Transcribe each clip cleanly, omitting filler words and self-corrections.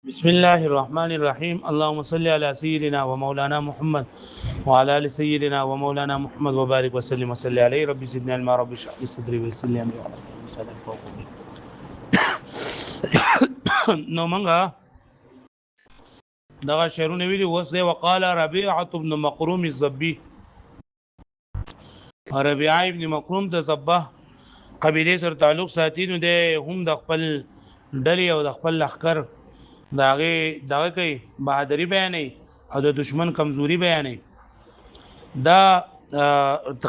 بسم الله الرحمن الرحيم. اللهم صل على سيدنا ومولانا محمد وعلى ال سيدنا ومولانا محمد وبارك وسلم وصل عليه. رب زدنا علما، رب اشرح لي صدري ويسر لي امري واحلل عقدة من لساني يفقهوا قولي. نو منګه دغه شعرونه ویلي وس دی. وقال ربيعه بن مقروم الزبي، ربيعه ابن مقروم د زبه قبيله سره تعلق ساتي، نو د هم د خپل ډلې او د خپل لخر داغه کوي بہادری بیانې او د دشمن کمزوري بیانې. دا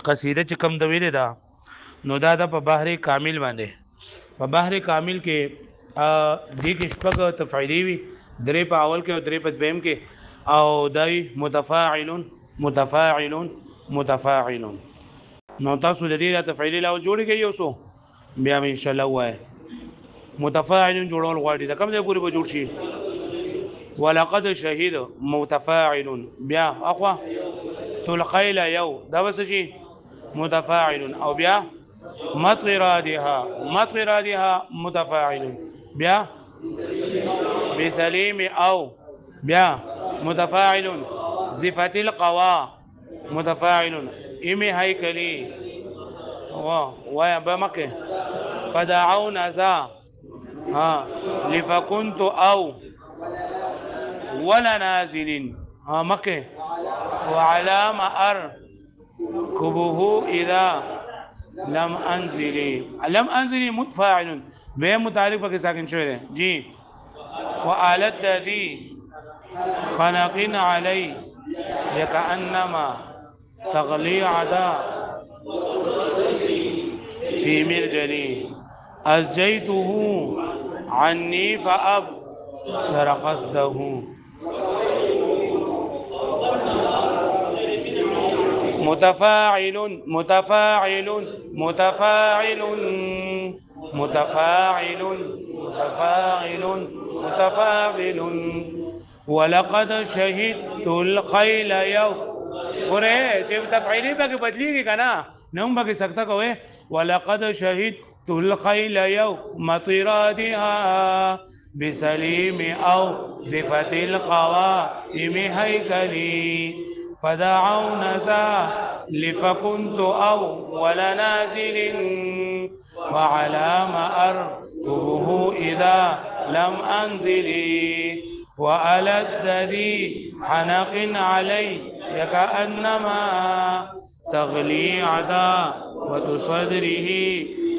قصیده چې کم د ویلې دا نو دا د په بحر کامل باندې، په بحر کامل کې دې کې شپږ تفعیلی وي، درې په اول کې او درې په دویم کې، او دای متفاعلون متفاعلون متفاعلون. نو تاسو د دې تفعیلی لا جوړیږي یو څو بیا ان شاء الله وای متفاعلون جوړول غواړي دا کوم ځای پورې به جوړ شي. ولقد شهید متفاعلون بیا اخوا تلقیل یو دا بس شي متفاعلون، او بیا مطرادها متفاعلون، بیا بسلیم او بیا متفاعلون، صفت القوا متفاعلون، امی هیکلی و بمکه فدعون ذا لفكنت او ولا نازل مکه وعلام اركبه اذا لم انزل متفاعل به متعلق پکې ساکن شوی دی جی. وآلت ذي خنق علي يكأنما تغلي عدا في مرجلي أزجيته عني فأبصر قصده متفاعل متفاعل متفاعل متفاعل متفاعل متفاعل. ولقد شهدت الخيل يوم ګوره چې تفعیلی به بدلیږي کنه نو به سکته کوي. ولقد شهدت الخيل يوم طرادها بسليم او صفة القوائم هيكلي فدعون ذا لفكنت اول نازل وعلام اركبه اذا لم انزل وألد ذي حنق علي كأنما تغلي عداوة صدره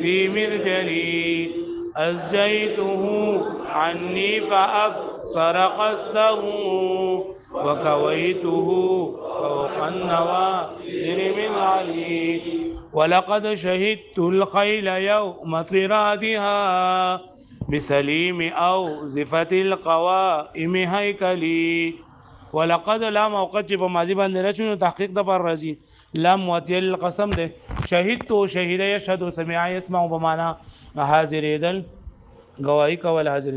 في مرجلي أزجيته عني فأبصر قصده وكويته فوق النوازل من علي. ولقد شهدت الخيل يوم طرادها بسليم او صفت القوائم هيكلي. ولقد لام اوقات په ماضی باندې راشنو تحقیق د پر راځي لام وتل القسم ده. شهید تو شهید يشهد سمع يسمع بمعنى حاضر دل گواہی کول حاضر.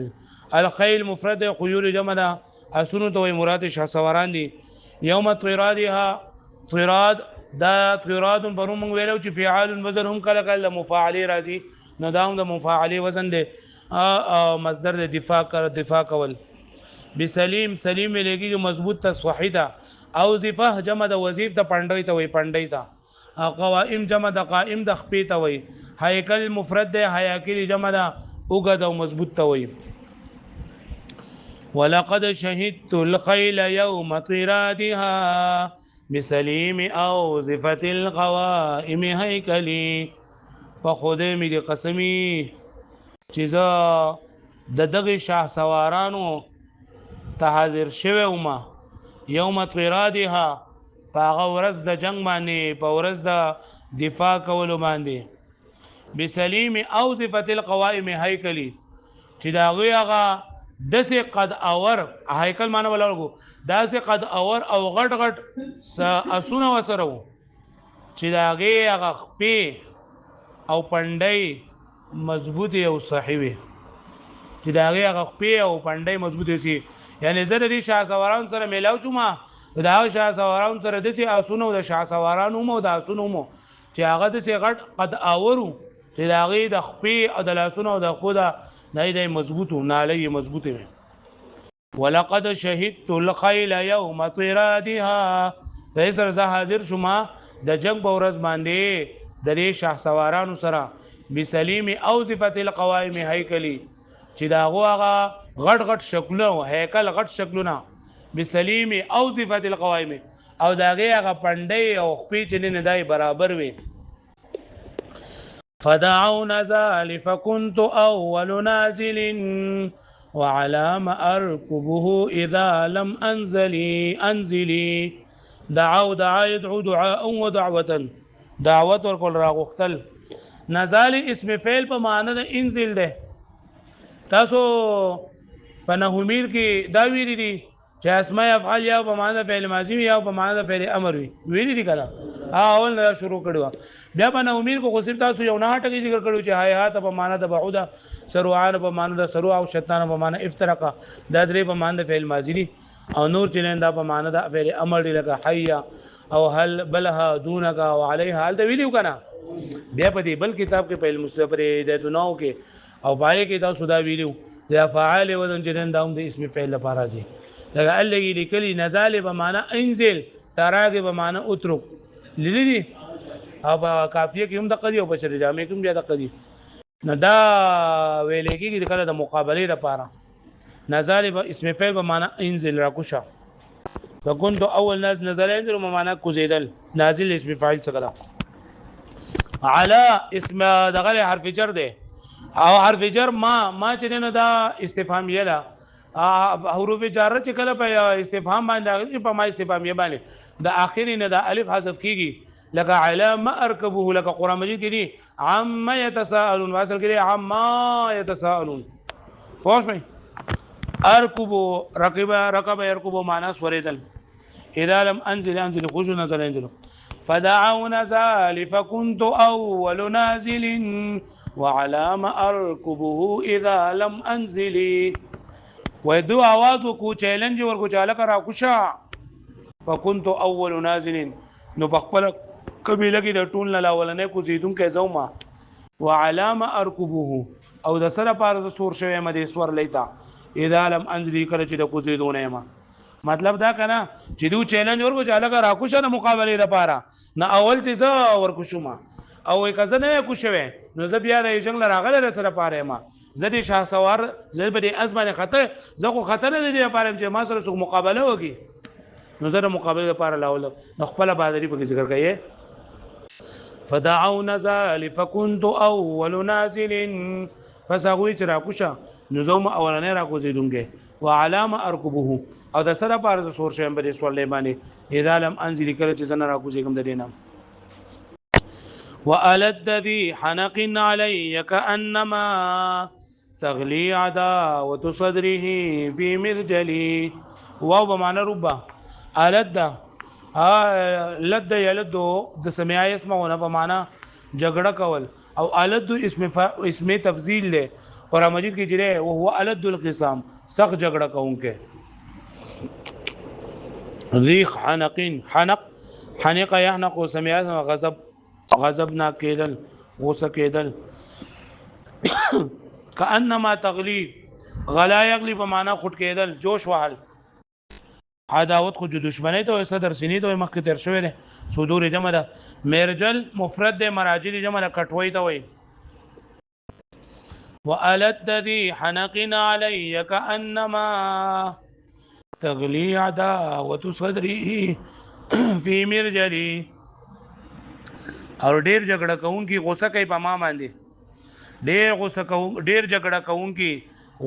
الخيل مفرد خيول جمع ده، اسونو ته مراد شهسواران دي. يوم طرادها طراد دا طراد پرون موږ ویلو چې فعال وزن هم کله کله مفاعل راځي، نو دا هم د مفاعل وزن ده. مصدر د دفاع کول. بسلیم سلیم لګي مضبوط تصحیدا. او ظفه جمع د وظیف د پندوي ته وي پندای ته. قوائم جمع د قائم د خپې ته وي. هیکل مفرد د هیاکل جمع د اوګد او مضبوط ته وي. ولقد شهدت الخيل يوم طرادها بسليم او صفة القوائم هيكلي. فخذ می دي قسمی چیزا د دغه شاه سوارانو ته حاضر شوه وما یوم طرادها په ورځ د جنگ باندې، په ورځ د دفاع کولو باندې. بسلیم او صفت القوائم هیکلی چې دا هغه دسه قد اور هیکل معنی ولرغو داسه قد اور او غټ غټ اسونه وسره چې دا هغه خپې او پندای مضبوطی او صحیح چې دا هغه خپې او پندای مضبوطی شي. یعنی زه د دې شهسواران سره میلاو شوم، دا شهسواران سره د سي اسونو د شهسواران مو د اسونو مو چې هغه د سي غټ قد اورو چې دا غي د خپې او د لاسونو د خو د مضبوطو نالي مضبوطه ولقد شهدت الخيل يوم طرادها فیسر زه حاضر شما د جنگ په ورځ باندې د دې شاه سوارانو سره بسلیم او صفت القوائم هیکلی چې دا هغه غټ غټ شکلونه هیکل غټ شکلونه بسلیم او صفت القوائم او داغه هغه پندې او خپې چې نه دای برابر وي فدعونا ذال فكنت اول نازل وعلى ما اركبه اذا لم انزلي دعا يدعو دعاء ودعوه دعوت ورکول راغختل نزال اسم فعل په معنی د انزل ده تاسو په نحومیر کې دا ویری دي چې اسماء افعال یا په معنی د فعل ماضی یا په معنی د فعل امر ویری دي کنه اول نه شروع کړو بیا په نحومیر کو خو صرف تاسو یو نه ټکی ذکر کړو چې حیات په معنی د بعوده سروعان په معنی د سروع او شتان په معنی افترقه دا درې په معنی د فعل ماضی دي او نور چې دا په معنی د فعل امر دي لکه حیا او هل بلها دونک او علیها هل د ویلو کنه بیا په دې بل کتاب کې په المستفر د دناو کې او پای کې دا سودا ویلو یا فعال وزن جنن داوم د اسم فعل لپاره دي لکه الګي لیکلي نزال به معنا انزل تراغ به معنا اترک للی او کافیه کې هم د قضیه او بشری جامع کې هم بیا د قضیه نه دا ویل کېږي کله د مقابله لپاره نزال به اسم فعل به معنا انزل راکوشا فكنت اول ناس نزل انزل به معنا کوزیدل نازل اسم فاعل څخه على اسم دغه حرف جر ده او حرف جر ما چې نه دا استفهامیه ده حروف جر چې کله په استفهام باندې چې په ما استفهامیه باندې د اخري نه د الف حذف کیږي لکه علامه ارکبه لکه قران مجید کې دي عم يتساءلون واصل کې عم يتساءلون پوښ مې ارکبو رکب يرکبو معنا سوریدل اذا لم انزل خشو نزل انزل فدعونا ذال فكنت اول نازل وعلى ما اركبه اذا لم انزل ودو आवाज کو چیلنج ورکو چاله کرا کوشا فكنت اول نازل نو بخپل قبيله کې د ټول نه لاولنه کو زیدون کې زوما وعلى ما اركبه او د سره پار سور شوی مده سور لیتا اذا لم انزل کله چې د کو زیدونه ما مطلب دا کنه چې دو چیلنج ورکو چاله کرا کوشا نه مقابله لپاره نه اول ته زه ورکو شوما او کزه نه کوشوي نو زه بیا د جنگ لراغله سره پاره ما زه د شاه سوار زه به د ازمنه خطر زه خو خطر نه دی لپاره چې ما سره مقابله وکي نو زه د مقابله لپاره لاول نو خپل بادری په ذکر کوي فدعونا ذال فكنت اول نازل فسغوي چې راکوشه نو زوم اولنې راکوزیدونکې وعلامه اركبه او د سره پاره سور شیم به سوال لمانه اذا لم انزل کله چې زنه راکوزیګم د دینه وألد ذي حنق علي كأنما تغلي عداوة صدره في مرجلي واو بمعنى ربا ألد لد يلد د سمع يسمعون بمعنى جګړه کول او ألد اسم تفضیل له قرآن مجید کې جره او هو ألد القسام سخت جګړه کوونکې ذي حنق يحنق سمع غضب نا کېدل غوسه کېدل کانما تغلی غلا یغلی په معنا خټ کېدل جوش وحل عداوت خو دشمنی ته صدر سینې ته مخکې تر شوی دی صدور جمع ده مرجل مفرد ده مراجل جمع ده کټوي ته وي والد ذي حنق علي كانما تغلي عداوة صدره في مرجلي او ډیر جګړه کوونکی غوسه کوي په ما باندې ډیر غوسه کوون ډیر جګړه کوونکی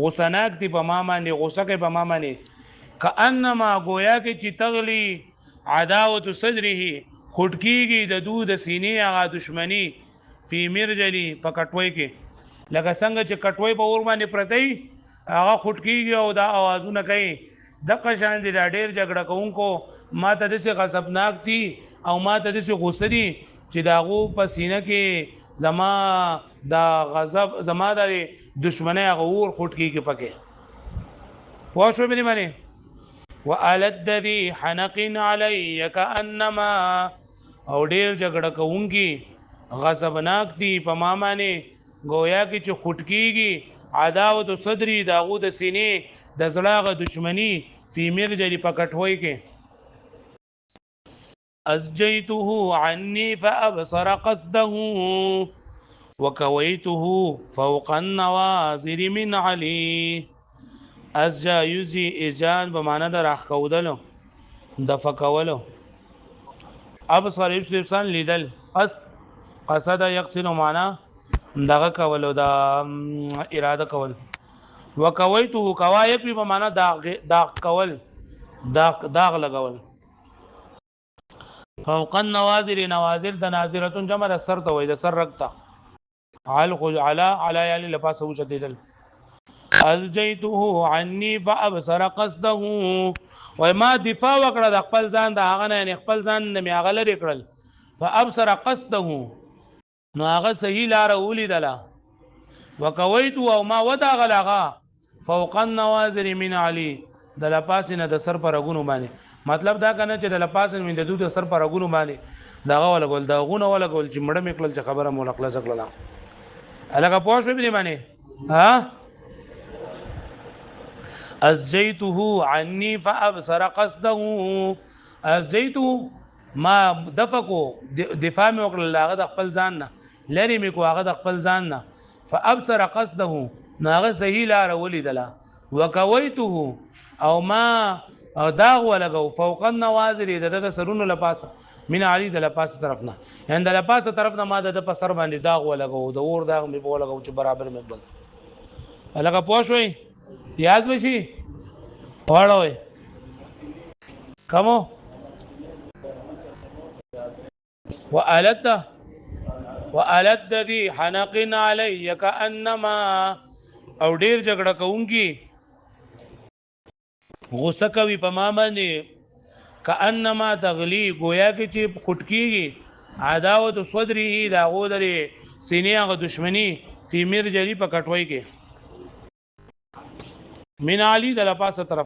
غوسه ناک دی په ما باندې غوسه کوي په ما باندې کانما گویا کې چې تغلی عداوت صدره خټکیږي د دود سینې هغه دشمنی فی مرجلی په کټوي کې لکه څنګه چې کټوي په اور باندې پرتی هغه خټکیږي او دا आवाजونه کوي د قشان دي ډیر جګړه کوونکو ما ته د غضبناک دي او ما ته د غوسه دي چې داغو په سینه کې زما د غضب زما د دشمنی غور خټ کې پکې پوه شو مې باندې والد ذي حنق علي كانما او ډیر جګړه کوونکی غضبناک دي په ما باندې گویا کې چې خټ کېږي عداوت صدری داغو د سینې د زړه دشمنی فی مرجل پکټوي کې ازجیته عني فابصر قصده وكويته فوق النوازر من علي ازجا یوزی ایجان بمعنی د راخ کودلو د فکولو ابصر ابصر لیدل قصد یقصد معنا دغه کولو دا اراده کول وکویته کوایک په معنا داغ کول داغ لګول فوق النوازر نوازر د ناظره جمع د سر ته وای د سر رکتا على یعنی لپاسه وشدیدل الجیته عني فابصر قصده وای ما دفاع وکړه د خپل ځان د هغه نه خپل ځان نه هغه لري کړل فابصر قصده نو هغه صحیح لار ولیدله وکویت او ما ودا غلغه فوق النوازر من علي د لپاس نه د سر پر غونو باندې مطلب دا کنه چې د لپاس نه د دوی د سر پر غونو باندې داغه ولا ګول دا غونه ولا ګول چې مړه میکل چې خبره مولقله زکړه الګه پوښ به باندې ها ازجیته عني فابصر قصده ازجیته ما دفقو دفاع مې وکړل هغه د خپل ځان نه لری مې کو هغه د خپل ځان نه فابصر قصده ناغه صحیح لار ولیدله وکویته او ما داغ ولګو فوق النوازر د سرونو لپاسه من علی د لپاسه طرف نه یعنی د لپاسه طرف نه ما د په سر باندې داغ ولګو د اور داغ مې ولګو چې برابر مې بل الګه پوښوي یاد بشي واړوي کومو وألد ذي حنق علي كأنما او ډیر جګړه کوونکی غوسه کوي په ما باندې كأنما تغلی گویا کې چې خټکیږي عداوت صدره دا غودري سینې غ دشمنی فی مرجلی په کټوي کې من علی د لپاسه طرف